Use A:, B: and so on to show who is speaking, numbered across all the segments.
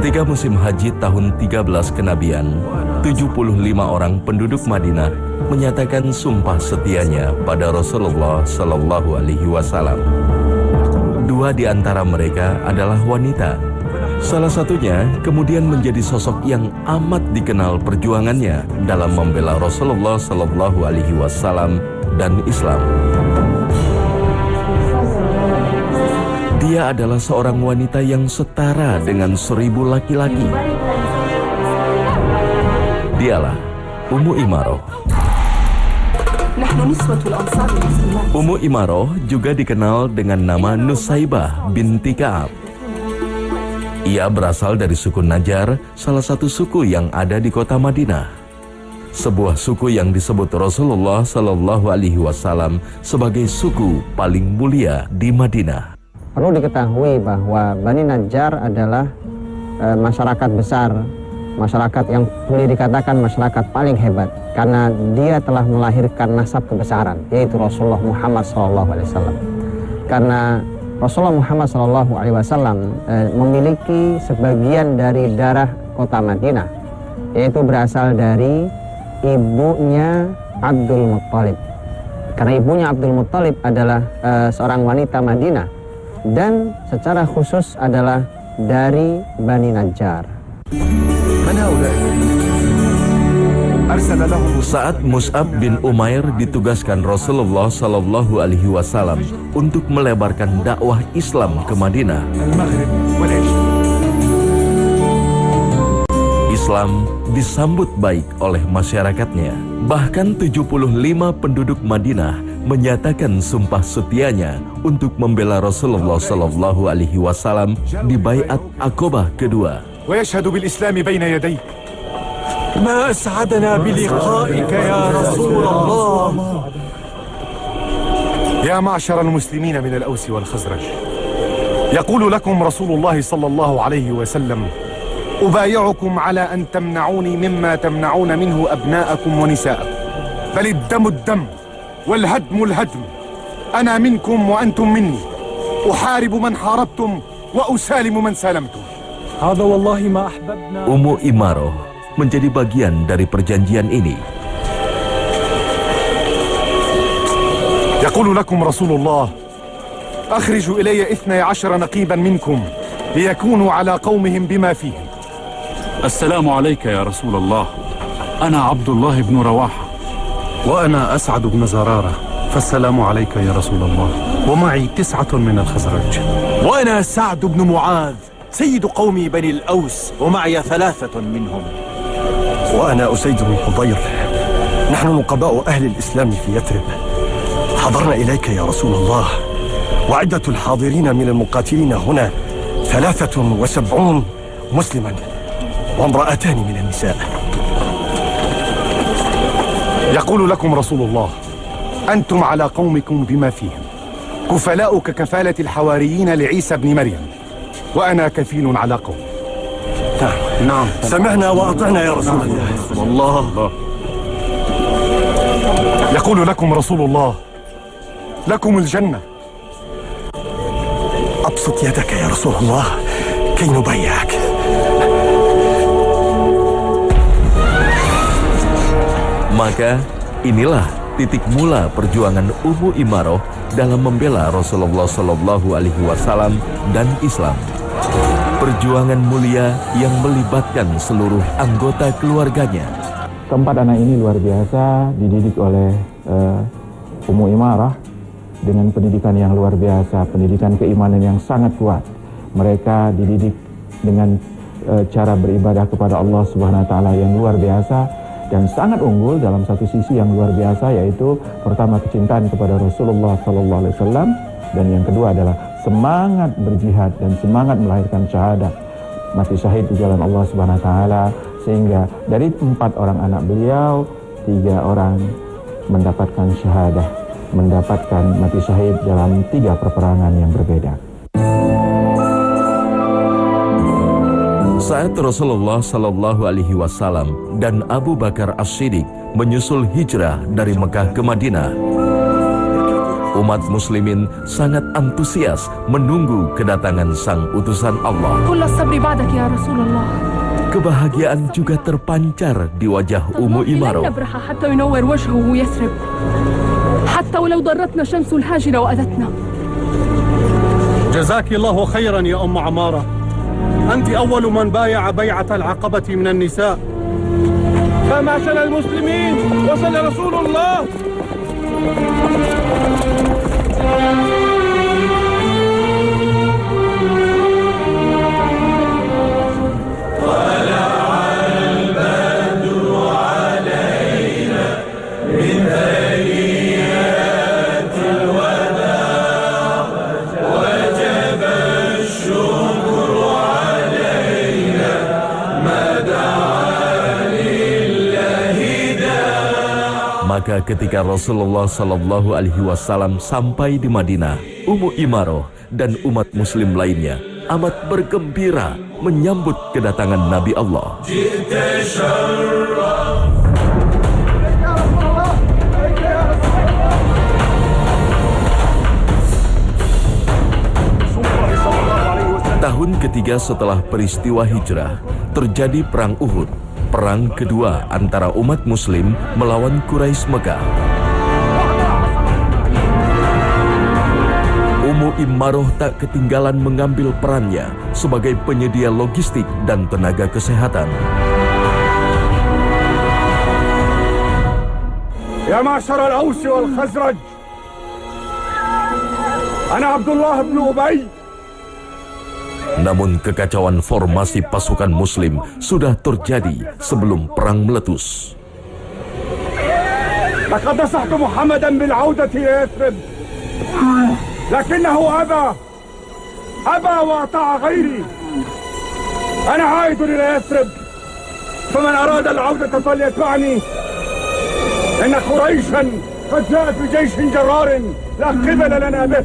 A: Ketika musim haji tahun 13 kenabian, 75 orang penduduk Madinah menyatakan sumpah setianya pada Rasulullah Sallallahu Alaihi Wasallam. Dua di antara mereka adalah wanita. Salah satunya kemudian menjadi sosok yang amat dikenal perjuangannya dalam membela Rasulullah Sallallahu Alaihi Wasallam dan Islam. Dia adalah seorang wanita yang setara dengan 1000 laki-laki. Dialah Ummu Imaroh. Ummu Imaroh juga dikenal dengan nama Nusaybah binti Ka'ab. Ia berasal dari suku Najjar, salah satu suku yang ada di kota Madinah. Sebuah suku yang disebut Rasulullah Sallallahu Alaihi Wasallam sebagai suku paling mulia di Madinah.
B: Perlu diketahui bahwa Bani Najjar adalah masyarakat besar, masyarakat yang boleh dikatakan masyarakat paling hebat, karena dia telah melahirkan nasab kebesaran, yaitu Rasulullah Muhammad SAW. Karena Rasulullah Muhammad SAW memiliki sebagian dari darah kota Madinah, yaitu berasal dari ibunya Abdul Muttalib. Karena ibunya Abdul Muttalib adalah seorang wanita Madinah, dan secara khusus adalah dari Bani Najjar.
A: Saat Mus'ab bin Umair ditugaskan Rasulullah Sallallahu Alaihi Wasallam untuk melebarkan dakwah Islam ke Madinah, Islam disambut baik oleh masyarakatnya. Bahkan 75 penduduk Madinah menyatakan sumpah setianya untuk membela Rasulullah Sallallahu Alaihi Wasallam di Bai'at Aqabah kedua.
C: ويشهد بالإسلام بين يديك. ما أسعدنا بلقائك يا رسول الله. يا معشر المسلمين من الأوس والخزرج، يقول لكم رسول الله صلى الله عليه وسلم: أبايعكم على أن تمنعوني مما تمنعون منه أبناءكم ونساءكم، بل الدم الدم والهدم الهدم، أنا منكم وأنتم مني، أحارب من حاربتم وأسالم من سالمتم. هذا والله ما أحببنا.
A: Ummu Imaroh menjadi bagian dari perjanjian ini.
C: يقول لكم رسول الله: أخرجوا إلي 12 نقيبا منكم ليكونوا على قومهم بما فيهم.
D: السلام عليك يا رسول الله، أنا عبد الله بن رواحة.
C: وأنا أسعد بن زرارة، فالسلام عليك يا رسول الله. ومعي 9 من الخزرج.
E: وأنا سعد بن معاذ سيد قومي بني الأوس، ومعي 3 منهم.
F: وأنا أسيد بن حضير، نحن نقباء أهل الإسلام في يثرب، حضرنا إليك يا رسول الله، وعدة الحاضرين من المقاتلين هنا 73 مسلما وامرأتان من النساء.
C: يقول لكم رسول الله: أنتم على قومكم بما فيهم، كفلاء ككفالة الحواريين لعيسى بن مريم، وأنا كفيل على قوم.
F: نعم سمعنا وأطعنا يا رسول الله.
D: والله
C: يقول لكم رسول الله: لكم الجنة.
F: أبسط يدك يا رسول الله كي نبايعك.
A: Maka inilah titik mula perjuangan Ummu Imaroh dalam membela Rasulullah Sallallahu Alaihi Wasallam dan Islam. Perjuangan mulia yang melibatkan seluruh anggota keluarganya.
G: Keempat anak ini luar biasa dididik oleh Ummu Imaroh dengan pendidikan yang luar biasa, pendidikan keimanan yang sangat kuat. Mereka dididik dengan cara beribadah kepada Allah Subhanahu wa taala yang luar biasa dan sangat unggul dalam satu sisi yang luar biasa, yaitu pertama kecintaan kepada Rasulullah Sallallahu Alaihi Wasallam, dan yang kedua adalah semangat berjihad dan semangat melahirkan syahadah, mati syahid di jalan Allah Subhanahu wa taala, sehingga dari 4 orang anak beliau 3 orang mendapatkan syahadah, mendapatkan mati syahid dalam 3 peperangan yang berbeda.
A: Saat Rasulullah Sallallahu Alaihi Wasallam dan Abu Bakar As-Siddiq menyusul hijrah dari Mekah ke Madinah, Umat muslimin sangat antusias menunggu kedatangan sang utusan Allah. Kebahagiaan juga terpancar di wajah Ummu Imaroh.
H: Jazakillahu khairan ya Ummu Amarah. Anti awwalu man baya'a bay'atal aqabati minan nisa. فمعشر المسلمين وصل رسول الله.
A: Maka ketika Rasulullah Sallallahu Alaihi Wasallam sampai di Madinah, Ummu Imaroh dan umat muslim lainnya amat bergembira menyambut kedatangan Nabi Allah. Tahun ketiga setelah peristiwa hijrah, terjadi Perang Uhud, perang kedua antara umat muslim melawan Quraisy Mekah. Ummu Imaroh tak ketinggalan mengambil perannya sebagai penyedia logistik dan tenaga kesehatan.
C: Ya ma'syar al-Aus wal Khazraj, ana Abdullah bin Ubay.
A: Namun kekacauan formasi pasukan muslim sudah terjadi sebelum perang meletus.
C: لقد نصحت محمدا بالعودة إلى يثرب لكنه أبى وأطاع غيري. أنا عائد إلى يثرب فمن أراد العودة فليتبعني. إن قريشا قد جاءت بجيش جرار لا قبل لنا به.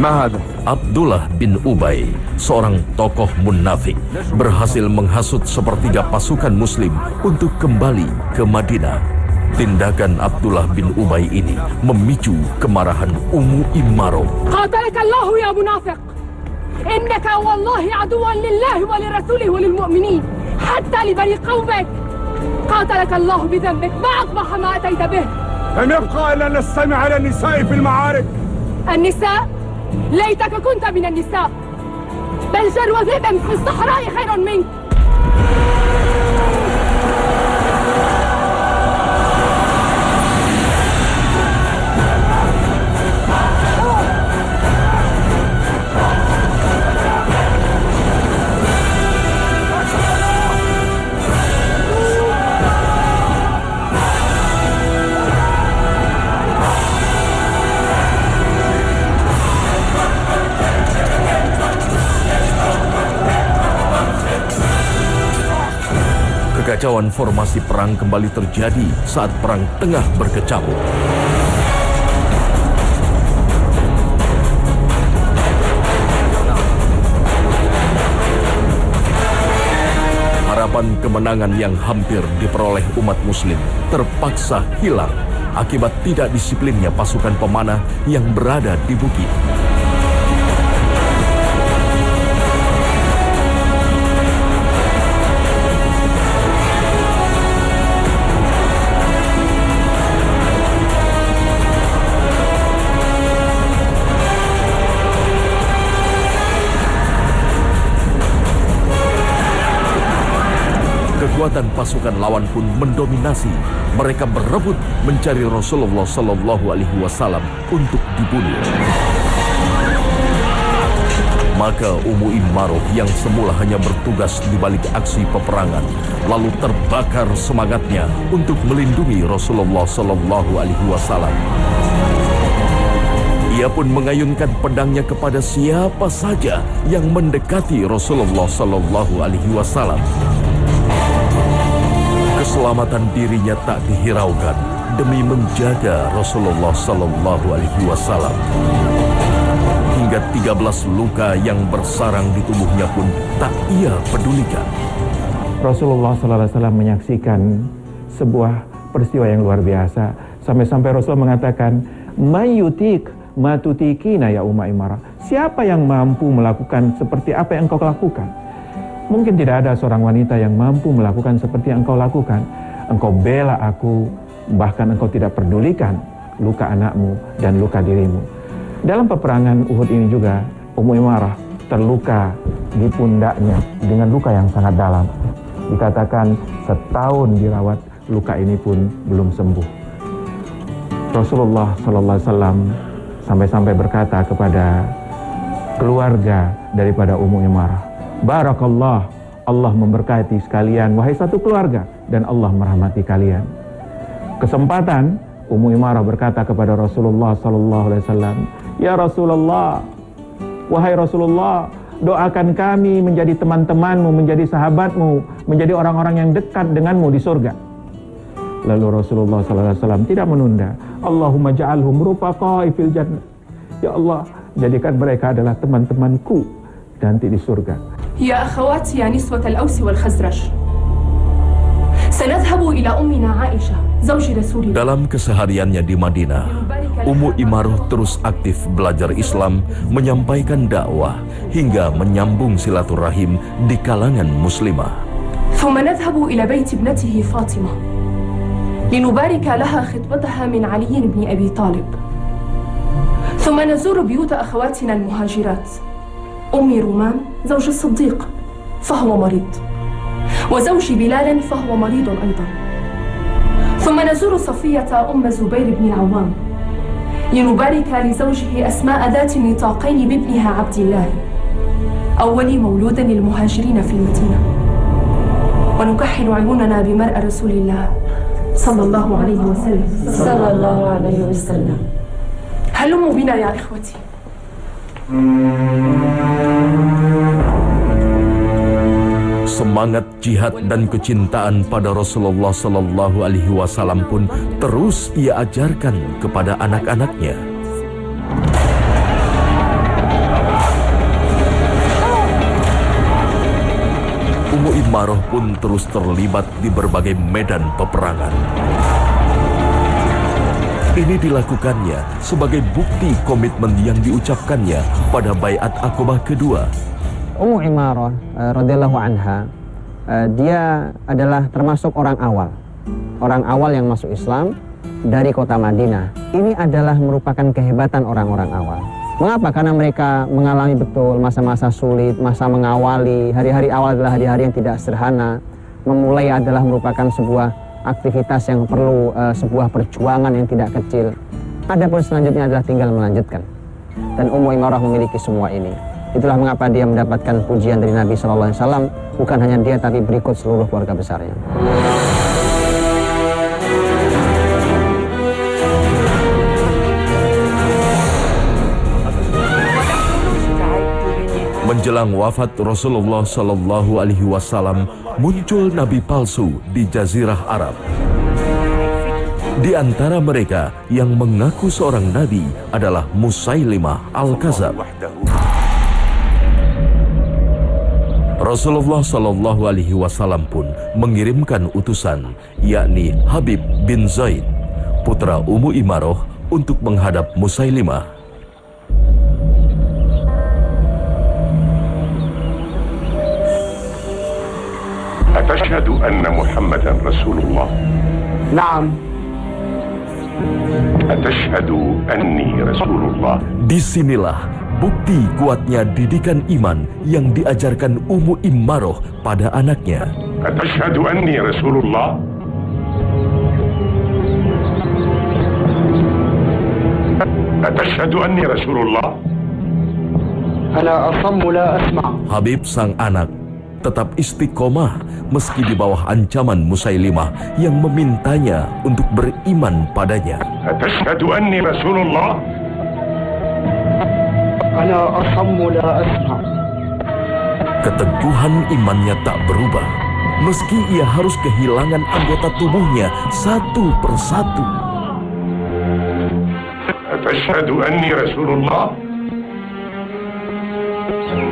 A: Ma hadha? Abdullah bin Ubay, seorang tokoh munafik, berhasil menghasut sepertiga pasukan muslim untuk kembali ke Madinah. Tindakan Abdullah bin Ubay ini memicu kemarahan Ummu Imaroh.
I: Qatalaka Allah ya munafiq. Innaka wallahi aduwwan lillahi wa lirasulihi wa lilmu'minin hatta li bani qaumik. Qatalaka Allah bidhanbik ma aqbaha ma ataita bih.
C: لم يبقى إلا أن نستمع على النساء في المعارك.
I: النساء؟ ليتك كنت من النساء، بل جرو ذئب في الصحراء خير منك.
A: Kekacauan formasi perang kembali terjadi saat perang tengah berkecamuk. Harapan kemenangan yang hampir diperoleh umat muslim terpaksa hilang akibat tidak disiplinnya pasukan pemanah yang berada di bukit. Kekuatan pasukan lawan pun mendominasi. Mereka berebut mencari Rasulullah Sallallahu Alaihi Wasallam untuk dibunuh. Maka Ummu Imaroh yang semula hanya bertugas di balik aksi peperangan, lalu terbakar semangatnya untuk melindungi Rasulullah Sallallahu Alaihi Wasallam. Ia pun mengayunkan pedangnya kepada siapa saja yang mendekati Rasulullah Sallallahu Alaihi Wasallam. Keselamatan dirinya tak dihiraukan demi menjaga Rasulullah Sallallahu Alaihi Wasallam. Hingga 13 luka yang bersarang di tubuhnya pun tak ia pedulikan.
G: Rasulullah Sallallahu Alaihi Wasallam menyaksikan sebuah peristiwa yang luar biasa. Sampai-sampai Rasul mengatakan, Mayyutik matutikina ya Umma Imarah. Siapa yang mampu melakukan seperti apa yang engkau lakukan? Mungkin tidak ada seorang wanita yang mampu melakukan seperti yang engkau lakukan. Engkau bela aku, bahkan engkau tidak pedulikan luka anakmu dan luka dirimu. Dalam peperangan Uhud ini juga, Ummu Imarah terluka di pundaknya dengan luka yang sangat dalam. Dikatakan setahun dirawat, luka ini pun belum sembuh. Rasulullah SAW sampai-sampai berkata kepada keluarga daripada Ummu Imarah, Barakallah, Allah memberkati sekalian, wahai satu keluarga, dan Allah merahmati kalian. Kesempatan, Ummu Imarah berkata kepada Rasulullah SAW, Ya Rasulullah, wahai Rasulullah, doakan kami menjadi teman-temanmu, menjadi sahabatmu, menjadi orang-orang yang dekat denganmu di surga. Lalu Rasulullah SAW tidak menunda. Allahumma ja'alhum rufaqa'i fil jannah. Ya Allah, jadikan mereka adalah teman-temanku nanti di surga.
I: Ya akhawati ya niswat al-Aws wal Khazraj. Sanadhabu ila ummina Aisyah, zawji Rasulillah.
A: Dalam kesehariannya di Madinah, Ummu Imarah terus aktif belajar Islam, menyampaikan dakwah hingga menyambung silaturahim di kalangan muslimah.
I: Thumma nadhhabu ila bait ibnatihi Fatimah linubarika laha khitbataha min Ali ibn Abi Talib. Thumma nazuru biyut akhawatina al-muhajirat. Ummi Ruman zawj as-Siddiq fahuwa marid. وزوجي بلال فهو مريض أيضا. ثم نزور صفية أم زبير بن العوام لنبارك لزوجه أسماء ذات النطاقين بابنها عبد الله أول مولود للمهاجرين في المدينة، ونكحل عيوننا بمرأة رسول الله صلى الله عليه وسلم.
J: صلى الله عليه وسلم.
I: هلموا بنا يا إخوتي.
A: Semangat jihad dan kecintaan pada Rasulullah Sallallahu Alaihi Wasallam pun terus ia ajarkan kepada anak-anaknya. Ummu Imarah pun terus terlibat di berbagai medan peperangan. Ini dilakukannya sebagai bukti komitmen yang diucapkannya pada Baiat Aqabah kedua.
B: Ummu Imarah radhiyallahu anha, dia adalah termasuk orang awal yang masuk Islam dari kota Madinah. Ini adalah merupakan kehebatan orang-orang awal. Mengapa? Karena mereka mengalami betul masa-masa sulit, masa mengawali. Hari-hari awal adalah hari-hari yang tidak sederhana. Memulai adalah merupakan sebuah aktivitas yang perlu sebuah perjuangan yang tidak kecil. Adapun selanjutnya adalah tinggal melanjutkan. Dan Ummu Imarah memiliki semua ini. Itulah mengapa dia mendapatkan pujian dari Nabi SAW, bukan hanya dia tapi berikut seluruh keluarga besarnya.
A: Menjelang wafat Rasulullah Sallallahu Alaihi Wasallam, muncul nabi palsu di Jazirah Arab. Di antara mereka yang mengaku seorang nabi adalah Musailimah Al-Kadzab. Rasulullah Sallallahu Alaihi Wasallam pun mengirimkan utusan, yakni Habib bin Zaid, putra Ummu Imarah, untuk menghadap Musailimah.
K: Atashhadu anna Muhammadan Rasulullah?
J: Naam.
K: Atashhadu anni Rasulullah?
A: Disinilah bukti kuatnya didikan iman yang diajarkan Ummu Imarah pada anaknya.
K: Atashhadu anni Rasulullah? Atashhadu anni Rasulullah?
J: Ana asammu la asma'.
A: Habib sang anak tetap istiqomah meski di bawah ancaman Musailimah yang memintanya untuk beriman padanya.
K: Atashhadu anni Rasulullah?
J: Ana asammu la asma'.
A: Keteguhan imannya tak berubah meski ia harus kehilangan anggota tubuhnya satu persatu.
K: Atashhadu anni Rasulullah?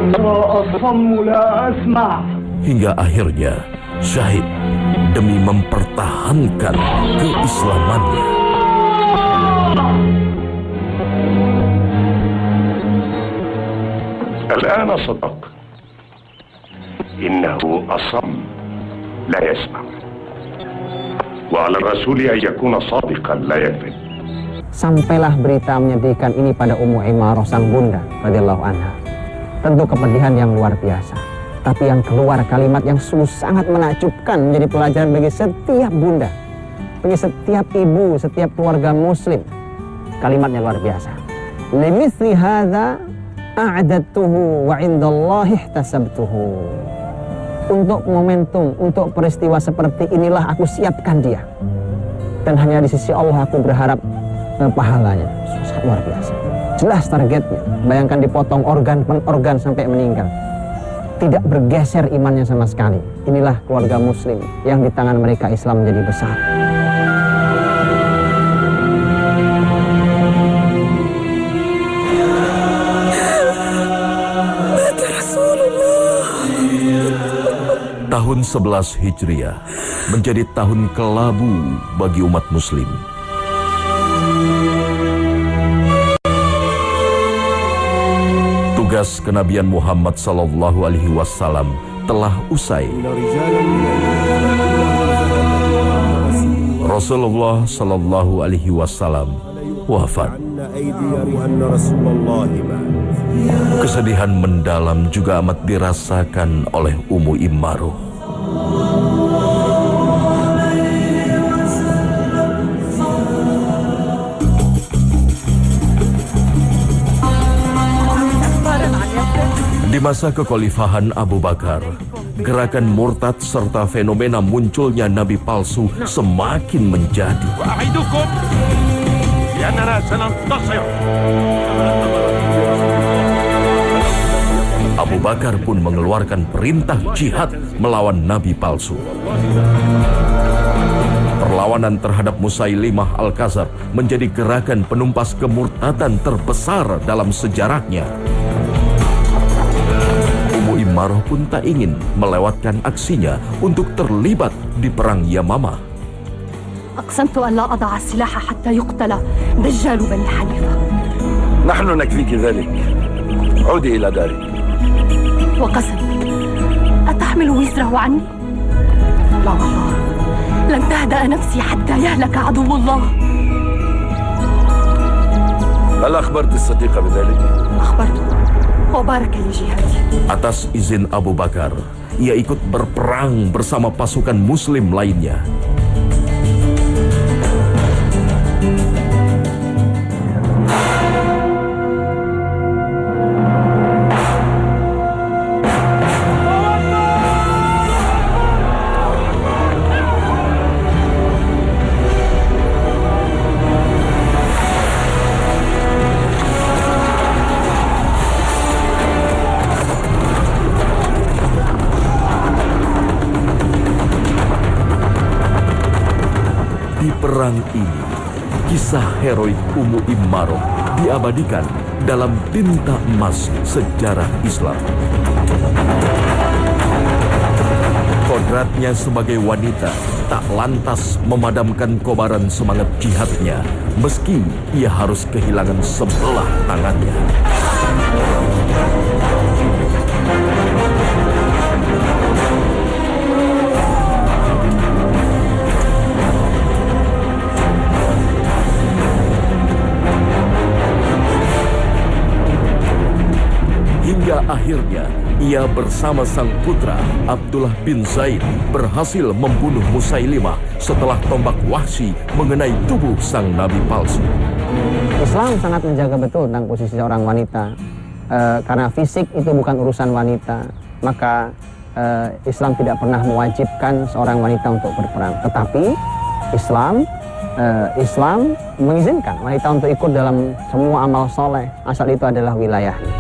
J: Ana asammu la asma'.
A: Hingga akhirnya syahid demi mempertahankan keislamannya.
K: كان صدق. إنه أصم لا يسمع، وعلى الرسول أن يكون صادقا لا يكذب.
B: Sampailah berita menyedihkan ini pada Ummu Imarah sang bunda radhiyallahu anha. Tentu kepedihan yang luar biasa, tapi yang keluar kalimat yang sungguh sangat menakjubkan, menjadi pelajaran bagi setiap bunda, bagi setiap ibu, setiap keluarga muslim. Kalimatnya luar biasa. Limithli hadza a'dadtuhu wa 'indallahi ihtasabtuhu. Untuk momentum, untuk peristiwa seperti inilah aku siapkan dia. Dan hanya di sisi Allah aku berharap pahalanya. Sangat luar biasa. Jelas targetnya. Bayangkan dipotong organ per organ sampai meninggal. Tidak bergeser imannya sama sekali. Inilah keluarga muslim yang di tangan mereka Islam menjadi besar.
A: Tahun 11 Hijriah menjadi tahun kelabu bagi umat muslim. Tugas kenabian Muhammad sallallahu alaihi wasallam telah usai. Rasulullah sallallahu alaihi wasallam wafat. Kesedihan mendalam juga amat dirasakan oleh Ummu Imarah. Di masa kekhalifahan Abu Bakar, gerakan murtad serta fenomena munculnya nabi palsu semakin menjadi. Abu Bakar pun mengeluarkan perintah jihad melawan nabi palsu. Perlawanan terhadap Musailimah Al-Kadzdzab menjadi gerakan penumpas kemurtadan terbesar dalam sejarahnya. Ummu Imarah pun tak ingin melewatkan aksinya untuk terlibat di perang Yamamah.
I: أقسمت أن لا أضع السلاح حتى يقتل دجال بني حنيفة.
F: نحن نكفيك ذلك. عودي إلى دارك.
I: وقسمك أتحمل وزره عني؟ لا والله، لن تهدأ نفسي حتى يهلك عدو الله.
F: هل أخبرت الصديق بذلك؟
I: أخبرته وبارك لي جهادي.
A: Atas izin Abu Bakar, ia ikut berperang bersama pasukan muslim lainnya. Perang ini, kisah heroik Ummu Imarah diabadikan dalam tinta emas sejarah Islam. Kodratnya sebagai wanita tak lantas memadamkan kobaran semangat jihadnya, meski ia harus kehilangan sebelah tangannya. Hingga akhirnya ia bersama sang putra Abdullah bin Zaid berhasil membunuh Musailimah setelah tombak Wahsy mengenai tubuh sang nabi palsu.
B: Islam sangat menjaga betul tentang posisi seorang wanita. Karena fisik itu bukan urusan wanita, maka Islam tidak pernah mewajibkan seorang wanita untuk berperang. Tetapi Islam mengizinkan wanita untuk ikut dalam semua amal soleh, asal itu adalah wilayahnya.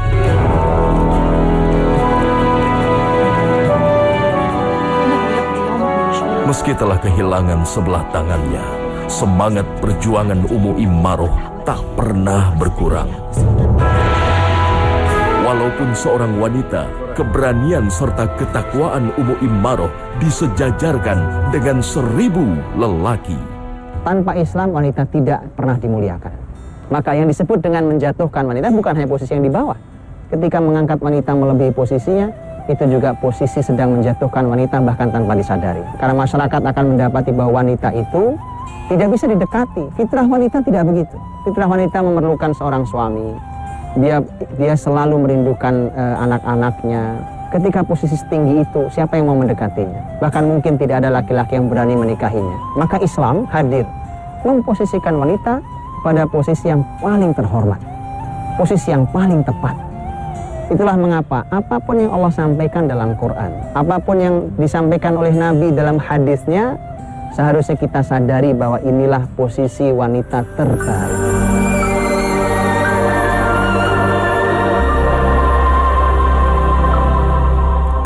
A: Meski telah kehilangan sebelah tangannya, semangat perjuangan Ummu Imarah tak pernah berkurang. Walaupun seorang wanita, keberanian serta ketakwaan Ummu Imarah disejajarkan dengan 1000 lelaki.
B: Tanpa Islam, wanita tidak pernah dimuliakan. Maka yang disebut dengan menjatuhkan wanita bukan hanya posisi yang di bawah, ketika mengangkat wanita melebihi posisinya, itu juga posisi sedang menjatuhkan wanita bahkan tanpa disadari. Karena masyarakat akan mendapati bahwa wanita itu tidak bisa didekati. Fitrah wanita tidak begitu. Fitrah wanita memerlukan seorang suami. Dia selalu merindukan anak-anaknya. Ketika posisi setinggi itu, siapa yang mau mendekatinya? Bahkan mungkin tidak ada laki-laki yang berani menikahinya. Maka Islam hadir memposisikan wanita pada posisi yang paling terhormat, posisi yang paling tepat. Itulah mengapa apapun yang Allah sampaikan dalam Quran, apapun yang disampaikan oleh Nabi dalam hadisnya, seharusnya kita sadari bahwa inilah posisi wanita terbaik.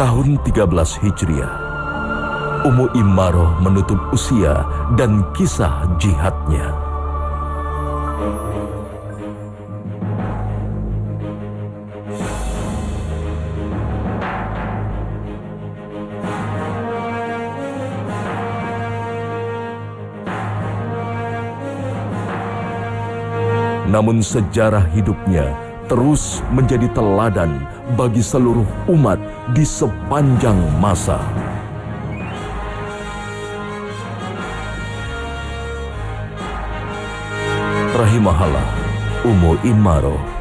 A: Tahun 13 Hijriah, Ummu Immaroh menutup usia dan kisah jihadnya. Namun sejarah hidupnya terus menjadi teladan bagi seluruh umat di sepanjang masa. Rahimahallah Ummu Immaroh.